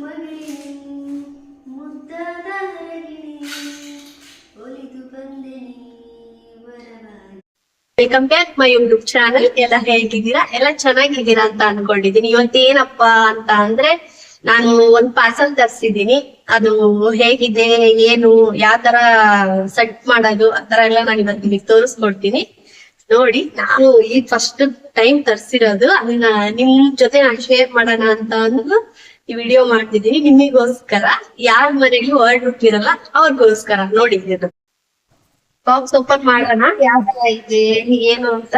ಮಗಳಿನಿ ಮುದ್ದಾದ ಹರಗಿಣಿ ಒಲಿದು ಬಂದೆನಿ ವರವಾಗಿ. Welcome back my YouTube channel. ಎಲ್ಲ ಹೇಗಿದ್ದೀರಾ? ಎಲ್ಲ ಚೆನ್ನಾಗಿದ್ದೀರಾ ಅಂತ ಅನ್ಕೊಂಡಿದೀನಿ. ಇವತ್ತೇನಪ್ಪಾ ಅಂತ ಅಂದ್ರೆ ನಾನು ಒಂದ್ ಪಾರ್ಸಲ್ ತರಿಸಿದೀನಿ. ಅದು ಹೇಗಿದೆ, ಏನು, ಯಾವ ತರ ಸೆಟ್ ಮಾಡೋದು ಆತರ ಎಲ್ಲ ನಾನು ಇವತ್ತು ನಿಮಗೆ ತೋರಿಸ್ಕೊಡ್ತೀನಿ. ನೋಡಿ, ನಾನು ಈ ಫಸ್ಟ್ ಟೈಮ್ ತರ್ಸಿರೋದು, ಅದನ್ನ ನಿಮ್ ಜೊತೆ ನಾನು ಶೇರ್ ಮಾಡೋಣ ಅಂತ ಅಂದು ಈ ವಿಡಿಯೋ ಮಾಡ್ತಿದೀನಿ. ನಿಮಗೋಸ್ಕರ, ಯಾರ ಮನೆಗೂ ಹೊರಡ್ ಹುಟ್ಟಿರಲ್ಲ ಅವ್ರಿಗೋಸ್ಕರ. ನೋಡಿ, ಬಾಕ್ಸ್ ಓಪನ್ ಮಾಡೋಣ, ಯಾವ ತರ ಇದೆ ಏನು ಅಂತ.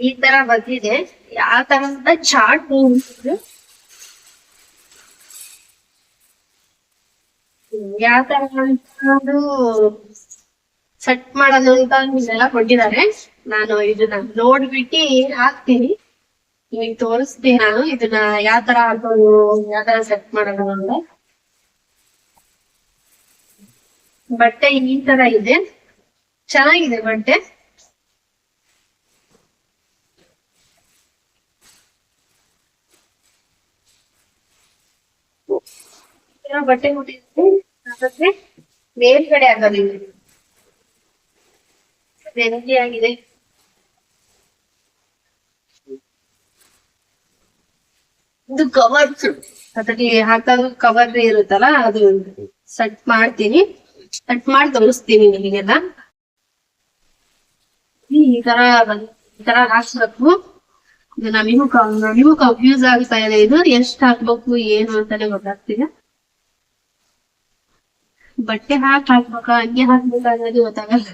ಈ ತರ ಬಂದಿದೆ. ಯಾವ ತರ ಅಂತ ಚಾರ್ಟ್ ಯಾವ ತರ ಸೆಟ್ ಮಾಡೋದು ಅಂತ ಇದೆಲ್ಲ ಕೊಟ್ಟಿದ್ದಾರೆ. ನಾನು ಇದನ್ನ ನೋಡ್ಬಿಟ್ಟು ಹಾಕ್ತೀನಿ, ನಿಮಗೆ ತೋರಿಸ್ತೀನಿ. ನಾನು ಇದನ್ನ ಯಾವ ತರ ಹಾಕೋದು, ಯಾವ ತರ ಸೆಟ್ ಮಾಡೋದು ಅಂತ. ಬಟ್ಟೆ ಈ ತರ ಇದೆ, ಚೆನ್ನಾಗಿದೆ ಬಟ್ಟೆ. ಬಟ್ಟೆ ಮುಟ್ಟಿದ್ರೆ ಮೇಲ್ಗಡೆ ಆಗೋದಿಲ್ಲ, ನೆಮ್ಮದಿ ಆಗಿದೆ. ಇದು ಕವರ್, ಅದ್ರಲ್ಲಿ ಹಾಕೋದು ಕವರ್ ಇರುತ್ತಲ್ಲ, ಅದು ಸೆಟ್ ಮಾಡ್ತೀನಿ. ಸೆಟ್ ಮಾಡಿ ತೋರಿಸ್ತೀನಿ ನಿಮಗೆಲ್ಲ. ಈ ತರ ಹಾಕ್ಸ್ಬೇಕು. ಇದು ನಮಿಗೂ ಕನ್ಫ್ಯೂಸ್ ಆಗ್ತಾ ಇದೆ, ಇದು ಎಷ್ಟ್ ಹಾಕ್ಬೇಕು ಏನು ಅಂತಾನೆ ಗೊತ್ತಾಗ್ತಿದೆ. ಬಟ್ಟೆ ಹಾಕ್ಬೇಕಾ ಹಂಗೆ ಹಾಕ್ಬೇಕಾ ಅನ್ನೋದು ಗೊತ್ತಾಗಲ್ಲ.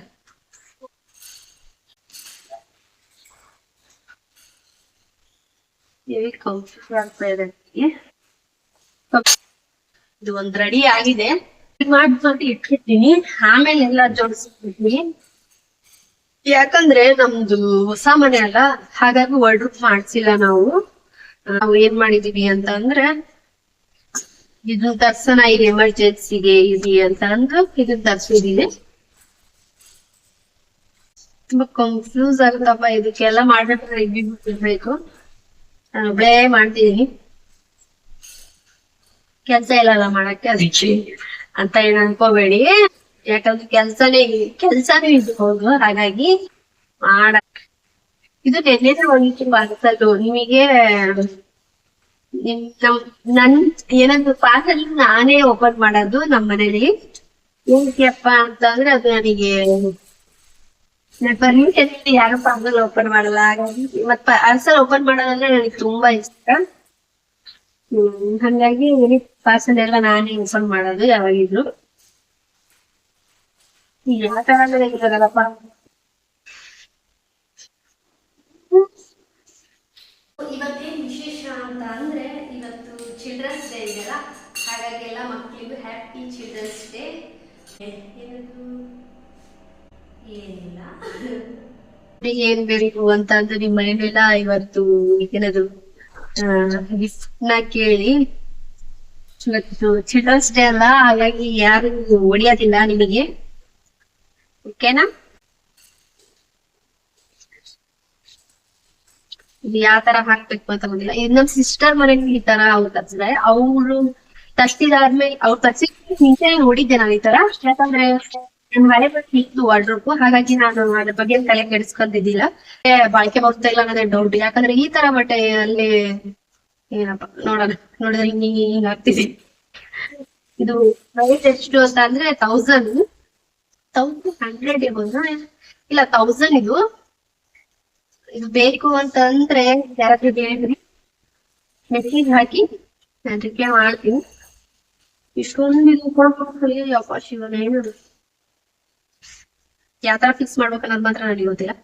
ಕನ್ಫ್ಯೂಸ್ ಆಗ್ತಾ ಇದೆ. ಇದು ಒಂದ್ ರೆಡಿ ಆಗಿದೆ, ಮಾಡ್ಬಿಟ್ಟು ಇಟ್ಬಿಡ್ತೀನಿ. ಆಮೇಲೆ ಎಲ್ಲ ಜೋಡಿಸ್ಬಿಡ್ತೀನಿ. ಯಾಕಂದ್ರೆ ನಮ್ದು ಹೊಸ ಮನೆ ಅಲ್ಲ, ಹಾಗಾಗಿ ವಾರ್ಡ್ರೋಬ್ ಮಾಡ್ಸಿಲ್ಲ ನಾವು. ಏನ್ ಮಾಡಿದೀವಿ ಅಂತ ಅಂದ್ರೆ, ಇದನ್ನ ತರ್ಸೋಣ ಈಗ ಎಮರ್ಜೆನ್ಸಿಗೆ ಇದಿ ಅಂತ ಅಂದು ಇದನ್ನ ತರ್ಸಿದೀನಿ. ತುಂಬಾ ಕನ್ಫ್ಯೂಸ್ ಆಗುತ್ತಪ್ಪ, ಇದಕ್ಕೆಲ್ಲ ಮಾಡ್ಬೇಕಾದ್ರೆ ಇರ್ಬೇಕು. ನಾನು ಒಬ್ಳೇ ಮಾಡ್ತಿದೀನಿ, ಕೆಲ್ಸ ಇಲ್ಲಲ್ಲ ಮಾಡಕ್ಕೆ, ಅದಕ್ಕೆ ಅಂತ ಏನ್ ಅನ್ಕೋಬೇಡಿ. ಯಾಕಂದ್ರೆ ಕೆಲ್ಸಾನೇ ಇದ್ಬೋದು, ಹಾಗಾಗಿ ಇದು ನೆನ್ನೆ ಒಂದಿಷ್ಟು ಪಾರ್ಸಲ್ ನಿಮಗೆ. ನನ್ ಏನಂದ್ರೆ ಪಾರ್ಸಲ್ ನಾನೇ ಓಪನ್ ಮಾಡೋದು ನಮ್ಮ ಮನೇಲಿ. ಏನಕ್ಕೆಪ್ಪ ಅಂತ ಅಂದ್ರೆ, ಅದು ನನಗೆ ಪರ್ಮಿಷನ್ ಯಾರು ಪಾರ್ಸಲ್ ಓಪನ್ ಮಾಡಲ್ಲ, ಹಾಗಾಗಿ ಮತ್ ಪಾರ್ಸಲ್ ಓಪನ್ ಮಾಡೋದಂದ್ರೆ ನನಗೆ ತುಂಬಾ ಇಷ್ಟ. ಹಂಗಾಗಿ ಪಾರ್ಸಲ್ ಎಲ್ಲ ನಾನೇ ಓಪನ್ ಮಾಡೋದು ಯಾವಾಗಿದ್ರು. ಯಾವ ತರ ಇರೋದಲ್ಲಪ್ಪ. ಇವತ್ತೇನ್ ವಿಶೇಷ ಅಂತ ಅಂದ್ರೆ, ಇವತ್ತು ಚಿಲ್ಡ್ರನ್ಸ್ ಡೇ ಇದೆಯಲ್ಲ, ಹಾಗಾಗಿ ಎಲ್ಲ ಮಕ್ಕಳಿಗೂ ಹ್ಯಾಪಿ ಚಿಲ್ಡ್ರನ್ಸ್ ಡೇ. ಏನಿಲ್ಲ, ಏನ್ ಬೇಕು ಅಂತ ಅಂದ್ರೆ ನಿಮ್ಮ ಮನೆಯಲ್ಲ ಇವತ್ತು ಏನದು ಗಿಫ್ಟ್ ನ ಕೇಳಿ. ಇವತ್ತು ಚಿಲ್ಡ್ರನ್ಸ್ ಡೇ ಅಲ್ಲ, ಹಾಗಾಗಿ ಯಾರು ಹೊಡಿಯೋದಿಲ್ಲ ನಿಮಗೆ, ಓಕೆನಾ? ಇದು ಯಾವ ತರ ಹಾಕ್ಬೇಕು ಅಂತ ಗೊತ್ತಿಲ್ಲ. ಇದು ನಮ್ ಸಿಸ್ಟರ್ ಮನೆಗೆ ಈ ತರ ಅವ್ರು ತರ್ಸಿದ್ರೆ, ಅವ್ರು ತರ್ಸಿದಾದ್ಮೇಲೆ ಅವ್ರು ತರ್ಸಿ ಹಿಂಸೆ ನೋಡಿದ್ದೆ ನಾನು ಈ ತರ. ಯಾಕಂದ್ರೆ ನನ್ ಹಳೆ ಬಟ್ಟೆ ಇತ್ತು ವಾರ್ಡ್ರೋಬ್, ಹಾಗಾಗಿ ನಾನು ಅದ್ರ ಬಗ್ಗೆ ತಲೆ ಕೆಡಿಸ್ಕೊಂಡಿದ್ದಿಲ್ಲ. ಬಾಳಿಕೆ ಬರ್ತಾ ಇಲ್ಲ ಅನ್ನೋದೇ ಡೌಟ್. ಯಾಕಂದ್ರೆ ಈ ತರ ಬಟ್ಟೆ ಅಲ್ಲಿ ಏನಪ್ಪ ನೋಡಿದ್ರೆ ಹಿಂಗ್ ಆಗ್ತಿದೆ. ಇದು ಪ್ರೈಸ್ ಎಷ್ಟು ಅಂತ ಅಂದ್ರೆ 1100 ಇರ್ಬೋದು, ಇಲ್ಲ 1000. ಇದು ಬೇಕು ಅಂತ ಅಂದ್ರೆ ಯಾರಾದ್ರೂ ಹೇಳಿದ್ರಿ, ಮೆಸೇಜ್ ಹಾಕಿ ನಾನು ರಿಪ್ಲೈ ಮಾಡ್ತೀನಿ. ಇಷ್ಟೊಂದು ಇದು ಯಪ್ಪ ಶಿವನೇ, ಯಾವ ತರ ಫಿಕ್ಸ್ ಮಾಡ್ಬೇಕನ್ನೋದು ಮಾತ್ರ ನನಗೆ ಗೊತ್ತಿಲ್ಲ.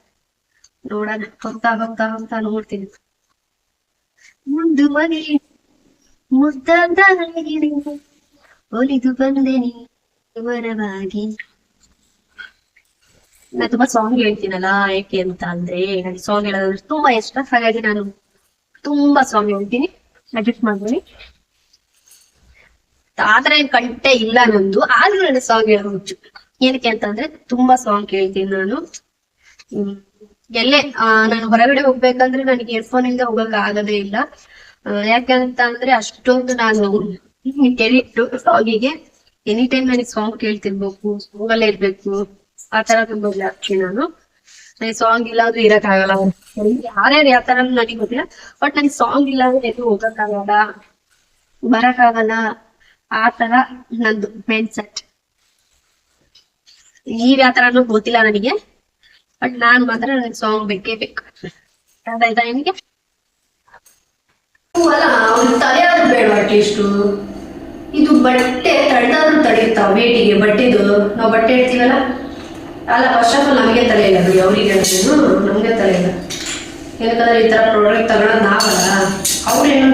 ನೋಡೋಣ, ಹೋಗ್ತಾ ನೋಡ್ತೀನಿ. ಮುದ್ದಾದ ಗಿಣಿ ಒಲಿದು ಬಂದೆ ನೀ ವರವಾಗಿ. ನಾನು ತುಂಬಾ ಸಾಂಗ್ ಹೇಳ್ತೀನಲ್ಲ, ಯಾಕೆ ಅಂತ ಅಂದ್ರೆ ನನಗೆ ಸಾಂಗ್ ಹೇಳೋದಂದ್ರೆ ತುಂಬಾ ಇಷ್ಟ. ಹಾಗಾಗಿ ನಾನು ತುಂಬಾ ಸಾಂಗ್ ಹೇಳ್ತೀನಿ, ಅಡ್ಜಸ್ಟ್ ಮಾಡ್ತೀನಿ. ಆತರ ಏನ್ ಕಂಟೆ ಇಲ್ಲ ನಂದು, ಆದ್ರೂ ನನ್ನ ಸಾಂಗ್ ಹೇಳೋ ಹುಚ್ಚು. ಏನಕ್ಕೆ ಅಂತಂದ್ರೆ ತುಂಬಾ ಸಾಂಗ್ ಕೇಳ್ತೀನಿ ನಾನು. ಎಲ್ಲೇ ನಾನು ಹೊರಗಡೆ ಹೋಗ್ಬೇಕಂದ್ರೆ ನನಗೆ ಇಯರ್ಫೋನ್ ಇಂದ ಹೋಗಕ್ ಆಗದೇ ಇಲ್ಲ. ಯಾಕಂತ ಅಂದ್ರೆ ಅಷ್ಟೊಂದು ನಾನು ಕೆರಿಟ್ಟು ಸಾಂಗಿಗೆ. ಎನಿ ಟೈಮ್ ನನಗೆ ಸಾಂಗ್ ಕೇಳ್ತಿರ್ಬೇಕು, ಸಾಂಗ್ ಅಲ್ಲೇ ಇರ್ಬೇಕು, ಆ ತರ ತುಂಬಾ ಜಾಸ್ತಿ ನಾನು. ನನಗೆ ಸಾಂಗ್ ಇಲ್ಲ ಅಂದ್ರೆ ಇರಕ್ ಆಗಲ್ಲ. ಯಾರ್ಯಾರು ಯಾವ ತರ ನನಗೆ ಗೊತ್ತಿಲ್ಲ, ಬಟ್ ನನಗೆ ಸಾಂಗ್ ಇಲ್ಲ ಅಂದ್ರೆ ಎದ್ದು ಹೋಗಕ್ ಆಗಲ್ಲ, ಬರಕ್ ಆಗಲ್ಲ. ಆ ತರ ನಂದು ಮೈಂಡ್ ಸೆಟ್. ನೀವ್ ಯಾವ ತರ ಗೊತ್ತಿಲ್ಲ ನನಗೆ, ಬಟ್ ನಾನ್ ಮಾತ್ರ ನನಗೆ ಸಾಂಗ್ ಬೇಕೇ ಬೇಕು. ಅದಾಯ್ತಾ ನಿಮಗೆ? ಅಲ್ಲ ಅವ್ರಿಗೆ ತಲೆ ಆದ್ರೂ ಬೇಡ ಅಟ್ಲೀಸ್ಟು. ಇದು ಬಟ್ಟೆ ತಡೆದಾದ್ರೂ ತಡೆಯುತ್ತಾವ ವೇಟಿಗೆ ಬಟ್ಟೆದು. ನಾವು ಬಟ್ಟೆ ಇಡ್ತೀವಲ್ಲ, ಅಲ್ಲ ಫಸ್ಟ್ ಆಫ್ ಆಲ್ ನಮಗೆ ತಲೆ ಇಲ್ಲ ಬಿಡಿ, ಅವ್ರಿಗೆ ನಮಗೆ ತಲೆ ಇಲ್ಲ. ಯಾಕಂದ್ರೆ ಈ ತರ ಪ್ರಾಡಕ್ಟ್ ತಗೊಳೋದು ನಾವಲ್ಲ, ಅವ್ರೇನು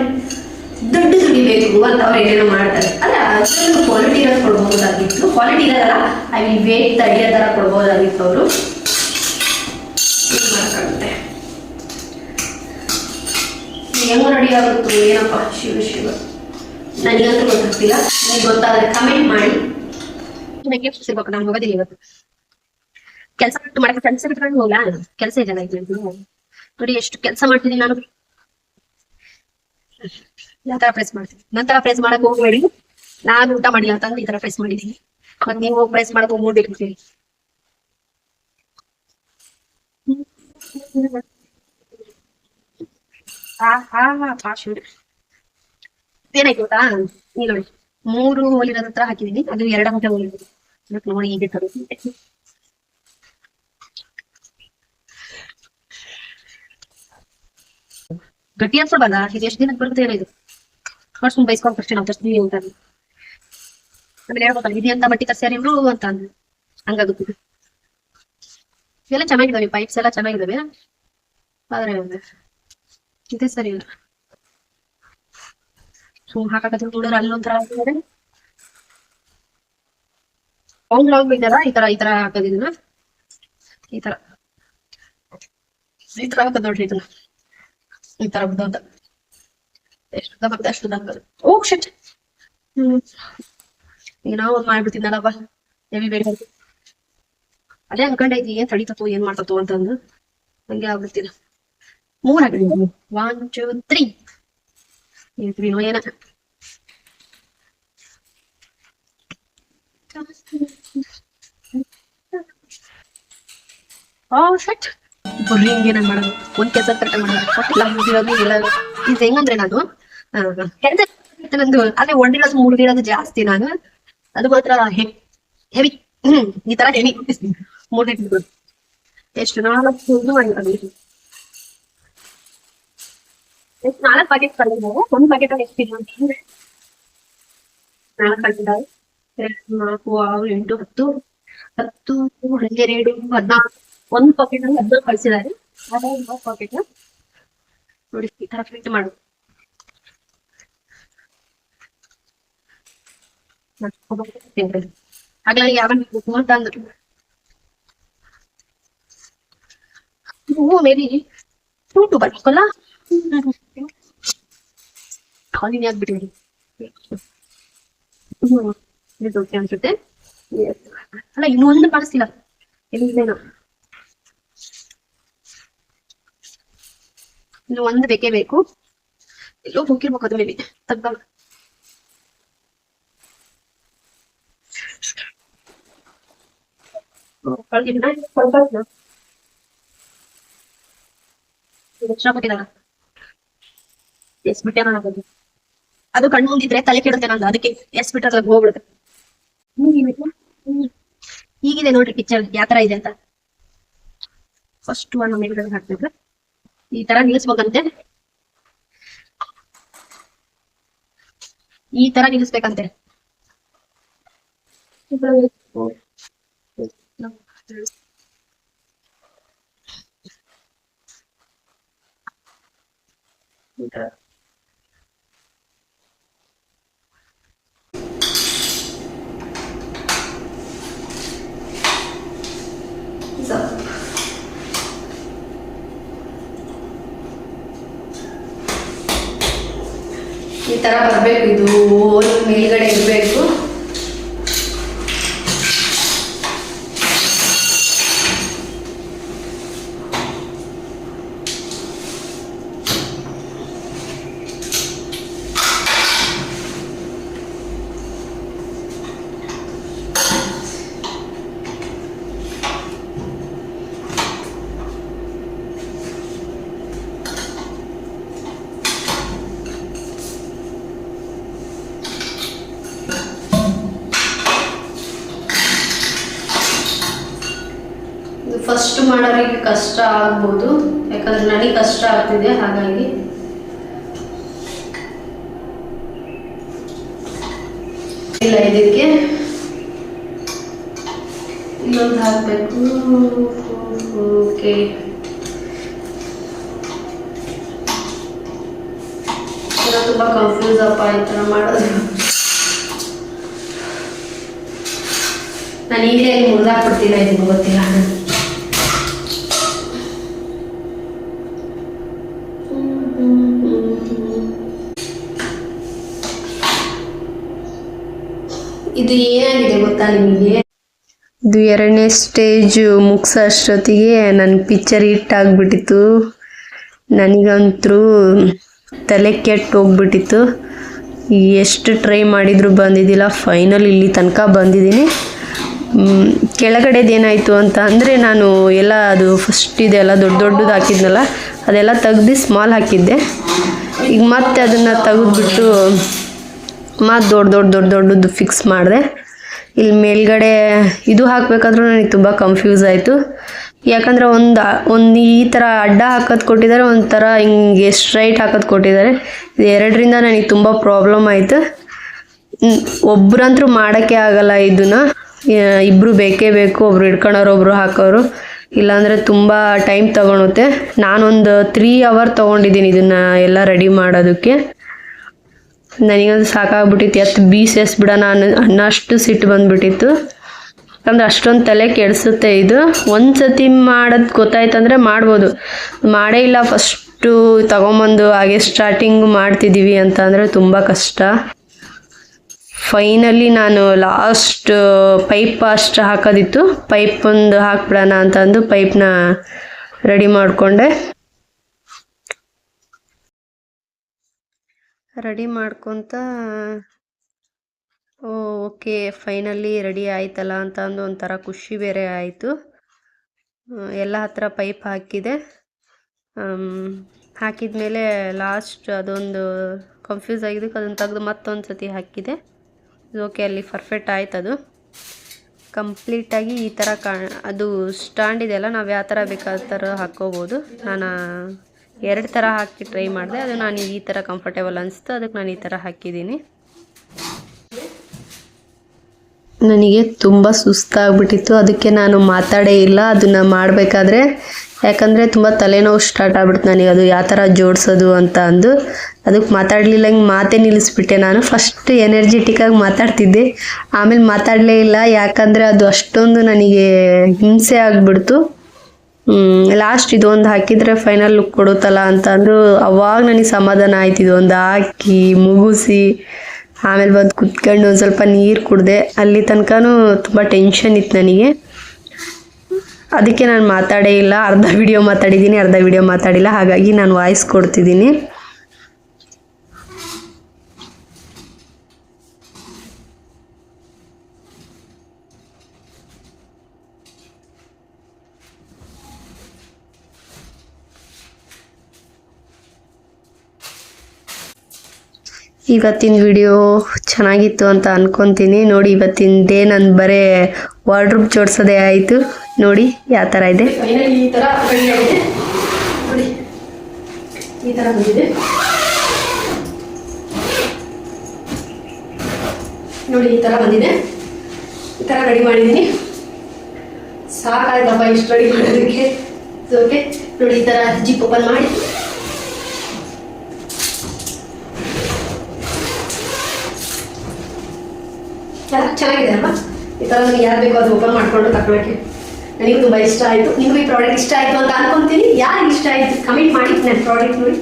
ದುಡ್ಡು ದುಡಿಬೇಕು ಅಂತ ಅವ್ರು ಏನೇನೋ ಮಾಡ್ತಾರೆ. ಅಲ್ಲ ಅದರಲ್ಲೂ ಕ್ವಾಲಿಟಿ ಇರೋದು ಕೊಡ್ಬೋದಾಗಿತ್ತು. ಕ್ವಾಲಿಟಿ ಇರೋದಲ್ಲ, ಐ ಮೀನ್ ವೇಟ್ ತಡೆಯೋ ತರ ಕೊಡ್ಬೋದಾಗಿತ್ತು ಅವರು. ಮಾಡ್ಕೊಂಡೆ ಹೆಂಗೋ ರೆಡಿ ಆಗುತ್ತೋ ಏನಪ್ಪ, ಶಿವ ಶಿವ. ನನಗಂತೂ ಗೊತ್ತಾಗ್ತಿಲ್ಲ, ನಿಮಗೆ ಗೊತ್ತಾದ್ರೆ ಕಮೆಂಟ್ ಮಾಡಿ. ಸಿರ್ಬೇಕು, ನಾನು ಹೋಗೋದಿಲ್ಲ ಇವತ್ತು. ಕೆಲಸ ಮಾಡಕ್ಕೆ ಕೆಲಸ ಬಿಟ್ಕೊಂಡು ಹೋಗ್ಲಾ? ಕೆಲಸ ಇದೆ ನೋಡಿ, ಎಷ್ಟು ಕೆಲಸ ಮಾಡ್ತಿದ್ದೀನಿ ನಾನು. ಯಾವ ತರ ಪ್ರೆಸ್ ಮಾಡ್ತೀನಿ, ನಂತರ ಪ್ರೆಸ್ ಮಾಡಕ್ ಹೋಗ್ಬೇಡಿ. ನಾನು ಊಟ ಮಾಡಿಲ್ಲ ಅಂತಂದ್ರೆ ಈ ತರ ಪ್ರೆಸ್ ಮಾಡಿದೀನಿ, ಮತ್ತೆ ನೀವು ಹೋಗಿ ಪ್ರೆಸ್ ಮಾಡಕ್ ಹೋಗ್ಬಿಟ್ಟಿರ್ತೀವಿ. ಏನಾಯ್ತು ಗೊತ್ತಾ, ಈ ನೋಡಿ 3 ಹೋಲಿರೋದ ಹತ್ರ ಹಾಕಿದೀನಿ, ಅದು 2 ಗಂಟೆ ಹೋಲಿರೋದು. ನೋಡಿ ಈಗ ಗಟ್ಟಿ ಅನ್ಸೋಲ್ವಲ್ಲ, ಇದು ಎಷ್ಟು ದಿನಕ್ಕೆ ಬರುತ್ತೆ ಏನೋ. ಇದು ಸುಮ್ ಬೈಸ್ಕೊಂಡು ಫಸ್ಟ್ ನಾವು ತರ್ಸ್ತೀವಿ ಅಂತ ಆಮೇಲೆ ಹೇಳ್ಬೇಕಲ್ಲ, ಇದೆ ಅಂತ ಬಟ್ಟಿ ತರ್ಸ್ಯಾರ ಇವ್ರು ಅಂತ ಅಂದ್ರೆ ಹಂಗಾಗುತ್ತೆ. ಇವೆಲ್ಲ ಚೆನ್ನಾಗಿದಾವೆ, ಪೈಪ್ಸ್ ಎಲ್ಲ ಚೆನ್ನಾಗಿದಾವೆ, ಆದ್ರೆ ಇದೇ ಸರಿ ಇಲ್ಲ. ಸುಮ್ ಹಾಕಕತ್ರ ನೋಡಿದ್ರೆ ಅಲ್ಲೊಂಥರ ಆಗ್ತದೆ. ಲಾಂಗ್ ಇದೆಯಲ್ಲ, ಈ ತರ ಹಾಕೋದಿದನ್ನ ಈ ತರ ಹಾಕೋದ್ ನೋಡ್ರಿ. ಇದನ್ನ ಈ ತರ ಉದ್ದ ಎಷ್ಟು ಉದ್ದ ಬರುತ್ತೆ ಅಷ್ಟು ಉದ್ದ ಹಾಕೋದು. ಓ ಶಿಟ್. ಈಗ ನಾವು ಒಂದ್ ಮಾಡ್ಬಿಡ್ತಿದ್ನಲ್ಲಪ್ಪ, ಹೆವಿ ಬೇಡ. ಅದೇ ಅನ್ಕೊಂಡೈತಿ ಏನ್ ತಡಿತತ್ತು ಏನ್ ಮಾಡ್ತತ್ತು ಅಂತಂದು, ಹಂಗೆ ಆಗ್ಬಿಡ್ತೀನಿ. 3 ಹಾಕಿದೀನಿ. 1 2 3 ಏನ ಶಟ್. ಹಿಂಗ್ ಏನ ಮಾಡೋದು, ಒಂದ್ ಕೆಲಸ ಕರೆಕ್ಟ್ ಮಾಡೋದು. ಇದು ಹೆಂಗಂದ್ರೆ ನಾನು ಕೆಲಸ ನಂದು ಅದೇ ಒಂದಿರೋದು 3 ದಿನದ್ದು ಜಾಸ್ತಿ. ನಾನು ಅದು ಮಾತ್ರ ಹೆವಿ. ಈ ತರ ಹೆವಿ 3 ದಿನ ಎಷ್ಟು 4 ಮಾಡಿರೋದು. ಎಷ್ಟು 4 ಪ್ಯಾಕೆಟ್ ಕಳೆದ, ಒಂದು ಪ್ಯಾಕೆಟ್ ಅಲ್ಲಿ ಎಷ್ಟು ಅಂತಂದ್ರೆ 4 ಪ್ಯಾಕೆಟ್ 2 4 6 8 10 10 12 14 ಒಂದು ಪಾಕೆಟ್ ಅಲ್ಲಿ 14 ಕಳಿಸಿದ್ದಾರೆ. ಅದೇ 4 ಪಾಕೆಟ್ ನೋಡಿ ಈ ತರ ಫಿಟ್ ಮಾಡು. ಹಾಗಾಗಿ ಯಾವ ಅಂತ ಅಂದ್ರು ಮೇಬಿ ಟು ಬರ್ಬೇಕಲ್ಲ, ಖಾಲಿನೇ ಆಗ್ಬಿಟ್ಟಿದೆ. ಇದು ಅನ್ಸುತ್ತೆ. ಅಲ್ಲ ಇನ್ನೂ ಒಂದು ಕಾಣಿಸ್ತಿಲ್ಲ ಎಲ್ಲಿದೇನೋ, ಇನ್ನು ಒಂದು ಬೇಕೇ ಬೇಕು. ಎಲ್ಲೋ ಹೋಗಿರ್ಬೇಕು ಅದು ಮೇಬಿ ತಗ್ಗ. ಎಸ್ ಬಿಟ್ಟೆ ನಾನು, ಅದು ಕಣ್ಣು ಮುಂದಿದ್ರೆ ತಲೆ ಕೆಡುತ್ತೆ ನಂದು, ಅದಕ್ಕೆ ಎಸ್ ಬಿಟ್ರೆ ಹೋಗ್ಬಿಡುತ್ತೆ. ಹೀಗಿದೆ ನೋಡ್ರಿ ಪಿಕ್ಚರ್ ಯಾವ ತರ ಇದೆ ಅಂತ. ಫಸ್ಟ್ ಒಂದು ಮೇಲ್ಗಡೆ ಹಾಕ್ಬೇಕು, ಈ ತರ ನಿಲ್ಲಿಸ್ಬೇಕಂತೆ, ಈ ತರ ನಿಲ್ಲಿಸ್ಬೇಕಂತೆ. ಈ ಥರ ಬರಬೇಕು, ಇದು ಹೋಲ್ ಮೇಲ್ಗಡೆ ಇರಬೇಕು. ಫಸ್ಟ್ ಮಾಡೋರಿಗೆ ಕಷ್ಟ ಆಗ್ಬೋದು, ಯಾಕಂದ್ರೆ ನನಗೆ ಕಷ್ಟ ಆಗ್ತಿದೆ. ಹಾಗಾಗಿ ಇಲ್ಲ, ಇದಕ್ಕೆ ಇನ್ನೊಂದು ಹಾಕಬೇಕು. ಓಕೆ, ತುಂಬ ಕನ್ಫ್ಯೂಸ್ ಅಪ್ಪ ಈ ಥರ ಮಾಡೋದು. ನಾನು ಈಗಲೇ ಮುರಿದಾಕ್ಬಿಡ್ತಿಲ್ಲ, ಇದು ಗೊತ್ತಿಲ್ಲ. ಇದು ಏನಾಗಿದೆ ಗೊತ್ತಾ ನಿಮಗೆ? ಇದು 2ನೇ ಸ್ಟೇಜ್ ಮುಗಿಸೋ ಅಷ್ಟೊತ್ತಿಗೆ ನನ್ನ ಪಿಕ್ಚರ್ ಹಿಟ್ ಆಗಿಬಿಟ್ಟಿತ್ತು. ನನಗಂತೂ ತಲೆ ಕೆಟ್ಟು ಹೋಗ್ಬಿಟ್ಟಿತ್ತು. ಎಷ್ಟು ಟ್ರೈ ಮಾಡಿದರೂ ಬಂದಿದ್ದಿಲ್ಲ. ಫೈನಲ್ ಇಲ್ಲಿ ತನಕ ಬಂದಿದ್ದೀನಿ. ಕೆಳಗಡೆದು ಏನಾಯಿತು ಅಂತ ಅಂದರೆ, ನಾನು ಎಲ್ಲ ಅದು ಫಸ್ಟ್ ಇದೆಲ್ಲ ದೊಡ್ಡದು ಹಾಕಿದ್ನಲ್ಲ, ಅದೆಲ್ಲ ತೆಗ್ದು ಸ್ಮಾಲ್ ಹಾಕಿದ್ದೆ. ಈಗ ಮತ್ತೆ ಅದನ್ನು ತೆಗೆದ್ಬಿಟ್ಟು ಮತ್ತು ದೊಡ್ಡದು ಫಿಕ್ಸ್ ಮಾಡಿದೆ. ಇಲ್ಲಿ ಮೇಲ್ಗಡೆ ಇದು ಹಾಕಬೇಕಾದ್ರೂ ನನಗೆ ತುಂಬ ಕನ್ಫ್ಯೂಸ್ ಆಯಿತು. ಯಾಕಂದರೆ ಒಂದು ಈ ಥರ ಅಡ್ಡ ಹಾಕೋದು ಕೊಟ್ಟಿದ್ದಾರೆ, ಒಂಥರ ಹಿಂಗೆ ಸ್ಟ್ರೈಟ್ ಹಾಕೋದು ಕೊಟ್ಟಿದ್ದಾರೆ. ಇದು ಎರಡರಿಂದ ನನಗೆ ತುಂಬ ಪ್ರಾಬ್ಲಮ್ ಆಯಿತು. ಒಬ್ಬರಂತರೂ ಮಾಡೋಕ್ಕೆ ಆಗಲ್ಲ ಇದನ್ನು, ಇಬ್ಬರು ಬೇಕೇ ಬೇಕು. ಒಬ್ರು ಹಿಡ್ಕೊಳೋರು, ಒಬ್ರು ಹಾಕೋರು, ಇಲ್ಲಾಂದರೆ ತುಂಬ ಟೈಮ್ ತೊಗೊಳುತ್ತೆ. ನಾನೊಂದು 3 hour ತೊಗೊಂಡಿದ್ದೀನಿ ಇದನ್ನು ಎಲ್ಲ ರೆಡಿ ಮಾಡೋದಕ್ಕೆ. ನನಗಂದು ಸಾಕಾಗ್ಬಿಟ್ಟಿತ್ತು. ಬೀಸೆಸ್ಬಿಡೋಣ ಅನ್ನೋಷ್ಟು ಸಿಟ್ಟು ಬಂದುಬಿಟ್ಟಿತ್ತು. ಯಾಕಂದ್ರೆ ಅಷ್ಟೊಂದು ತಲೆ ಕೆಡಿಸುತ್ತೆ ಇದು. ಒಂದು ಸತಿ ಮಾಡೋದು ಗೊತ್ತಾಯ್ತಂದರೆ ಮಾಡ್ಬೋದು, ಮಾಡೇ ಇಲ್ಲ ಫಸ್ಟು ತೊಗೊಂಬಂದು ಹಾಗೆ ಸ್ಟಾರ್ಟಿಂಗು ಮಾಡ್ತಿದ್ದೀವಿ ಅಂತ ಅಂದರೆ ತುಂಬ ಕಷ್ಟ. ಫೈನಲಿ ನಾನು ಲಾಸ್ಟ್ ಪೈಪ್ ಅಷ್ಟು ಹಾಕೋದಿತ್ತು, ಪೈಪ್ ಒಂದು ಹಾಕ್ಬಿಡೋಣ ಅಂತಂದು ಪೈಪ್ನ ರೆಡಿ ಮಾಡಿಕೊಂಡೆ. ರೆಡಿ ಮಾಡ್ಕೊತ ಓಕೆ ಫೈನಲಿ ರೆಡಿ ಆಯ್ತಲ್ಲ ಅಂತ ಅಂದು ಒಂಥರ ಖುಷಿ ಬೇರೆ ಆಯಿತು. ಎಲ್ಲ ಹತ್ರ ಪೈಪ್ ಹಾಕಿದೆ. ಹಾಕಿದ್ಮೇಲೆ ಲಾಸ್ಟ್ ಅದೊಂದು ಕನ್ಫ್ಯೂಸ್ ಆಗಿದ್ದಕ್ಕೆ ಅದನ್ನು ತೆಗೆದು ಮತ್ತೊಂದು ಸತಿ ಹಾಕಿದೆ. ಓಕೆ, ಅಲ್ಲಿ ಪರ್ಫೆಕ್ಟ್ ಆಯ್ತು. ಅದು ಕಂಪ್ಲೀಟಾಗಿ ಈ ಥರ ಅದು ಸ್ಟ್ಯಾಂಡ್ ಇದೆಯಲ್ಲ, ನಾವು ಯಾವ ಥರ ಬೇಕಾದ ಥರ ಹಾಕ್ಕೋಬೋದು. ನಾನು 2 ಥರ ಹಾಕಿ ಟ್ರೈ ಮಾಡಿದೆ. ಅದು ನಾನು ಈ ಥರ ಕಂಫರ್ಟೇಬಲ್ ಅನಿಸ್ತು, ಅದಕ್ಕೆ ನಾನು ಈ ಥರ ಹಾಕಿದ್ದೀನಿ. ನನಗೆ ತುಂಬ ಸುಸ್ತಾಗ್ಬಿಟ್ಟಿತ್ತು, ಅದಕ್ಕೆ ನಾನು ಮಾತಾಡೇ ಇಲ್ಲ ಅದನ್ನು ಮಾಡಬೇಕಾದ್ರೆ. ಯಾಕಂದರೆ ತುಂಬ ತಲೆನೋವು ಸ್ಟಾರ್ಟ್ ಆಗ್ಬಿಡ್ತು ನನಗೆ, ಅದು ಯಾವ ಥರ ಜೋಡಿಸೋದು ಅಂತ ಅಂದು. ಅದಕ್ಕೆ ಮಾತಾಡಲಿಲ್ಲ, ಹಿಂಗೆ ಮಾತೇ ನಿಲ್ಲಿಸ್ಬಿಟ್ಟೆ. ನಾನು ಫಸ್ಟ್ ಎನರ್ಜೆಟಿಕ್ಕಾಗಿ ಮಾತಾಡ್ತಿದ್ದೆ, ಆಮೇಲೆ ಮಾತಾಡಲೇ ಇಲ್ಲ. ಯಾಕಂದರೆ ಅದು ಅಷ್ಟೊಂದು ನನಗೆ ಹಿಂಸೆ ಆಗಿಬಿಡ್ತು. ಲಾಸ್ಟ್ ಇದೊಂದು ಹಾಕಿದರೆ ಫೈನಲ್ ಲುಕ್ ಕೊಡುತ್ತಲ್ಲ ಅಂತ ಅಂದರು. ಅವಾಗ ನನಗೆ ಸಮಾಧಾನ ಆಯ್ತು. ಇದೊಂದು ಹಾಕಿ ಮುಗಿಸಿ ಆಮೇಲೆ ಬಂದು ಕುತ್ಕೊಂಡು ಒಂದು ಸ್ವಲ್ಪ ನೀರು ಕುಡಿದೆ. ಅಲ್ಲಿ ತನಕನೂ ತುಂಬ ಟೆನ್ಷನ್ ಇತ್ತು ನನಗೆ, ಅದಕ್ಕೆ ನಾನು ಮಾತಾಡೇ ಇಲ್ಲ. ಅರ್ಧ ವಿಡಿಯೋ ಮಾತಾಡಿದ್ದೀನಿ, ಅರ್ಧ ವಿಡಿಯೋ ಮಾತಾಡಿಲ್ಲ. ಹಾಗಾಗಿ ನಾನು ವಾಯ್ಸ್ ಕೊಡ್ತಿದ್ದೀನಿ. ಇವತ್ತಿನ ವಿಡಿಯೋ ಚೆನ್ನಾಗಿತ್ತು ಅಂತ ಅನ್ಕೊತೀನಿ. ನೋಡಿ, ಇವತ್ತಿನ ಡೇ ನಾನು ಬರೀ ವಾರ್ಡ್ರೋಬ್ ಜೋಡಿಸೋದೇ ಆಯಿತು. ನೋಡಿ ಯಾವ ಥರ ಇದೆ. ಈ ಥರ ನೋಡಿ, ಈ ಥರ ಬಂದಿದೆ ನೋಡಿ, ಈ ಥರ ಬಂದಿದೆ. ಈ ಥರ ರೆಡಿ ಮಾಡಿದ್ದೀನಿ. ಸಾಕಾಯ್ತಪ್ಪ ಇಷ್ಟು ರೆಡಿ ಮಾಡೋದಕ್ಕೆ. ಓಕೆ ನೋಡಿ, ಈ ಥರ ಜಿಪ್ ಓಪನ್ ಮಾಡಿ ಚೆನ್ನಾಗಿದೆ ಅಲ್ವಾ? ಈ ಥರ ನನಗೆ ಯಾರು ಬೇಕೋ ಅದು ಓಪನ್ ಮಾಡಿಕೊಂಡು ತಗೊಳ್ಳೋಕ್ಕೆ ನನಗೆ ತುಂಬ ಇಷ್ಟ ಆಯಿತು. ನಿಮಗೂ ಈ ಪ್ರಾಡಕ್ಟ್ ಇಷ್ಟ ಆಯಿತು ಅಂತ ಅನ್ಕೊತೀನಿ. ಯಾರಿಗೆ ಇಷ್ಟ ಆಯಿತು ಕಮೆಂಟ್ ಮಾಡಿ. ನನ್ನ ಪ್ರಾಡಕ್ಟ್ ನೋಡಿ,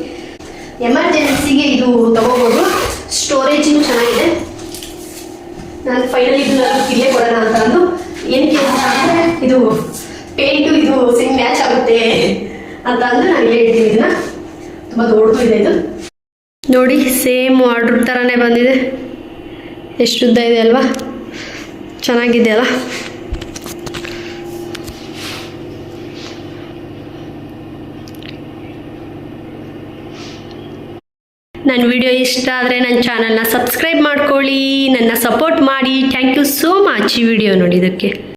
ಎಮರ್ಜೆನ್ಸಿಗೆ ಇದು ತಗೋಬೋದು. ಸ್ಟೋರೇಜಿಂಗ್ ಚೆನ್ನಾಗಿದೆ. ನಾನು ಫೈನಲಿ ಇದನ್ನ ಇಲ್ಲೇ ಕೊಡೋಣ ಅಂತ ಅಂದು ಏನಕ್ಕೆ ಅಂತ ಅಂದರೆ ಇದು ಪೇಂಟು ಇದು ಸೇಮ್ ಮ್ಯಾಚ್ ಆಗುತ್ತೆ ಅಂತ ಅಂದ್ರೆ ನಾನು ಇಲ್ಲೇ ಇಡ್ತೀನಿ. ಇದನ್ನ ತುಂಬ ದೊಡ್ಡದು ಇದೆ ಇದು ನೋಡಿ, ಸೇಮ್ ಆರ್ಡ್ರ್ ಥರನೇ ಬಂದಿದೆ. ಎಷ್ಟು ಉದ್ದ ಇದೆ ಅಲ್ವಾ, ಚೆನ್ನಾಗಿದೆ ಅಲ್ಲ. ನನ್ನ ವಿಡಿಯೋ ಇಷ್ಟ ಆದರೆ ನನ್ನ ಚಾನಲ್ನ ಸಬ್ಸ್ಕ್ರೈಬ್ ಮಾಡ್ಕೊಳ್ಳಿ, ನನ್ನ ಸಪೋರ್ಟ್ ಮಾಡಿ. ಥ್ಯಾಂಕ್ ಯು ಸೋ ಮಚ್ ಈ ವಿಡಿಯೋ ನೋಡಿದ್ದಕ್ಕೆ.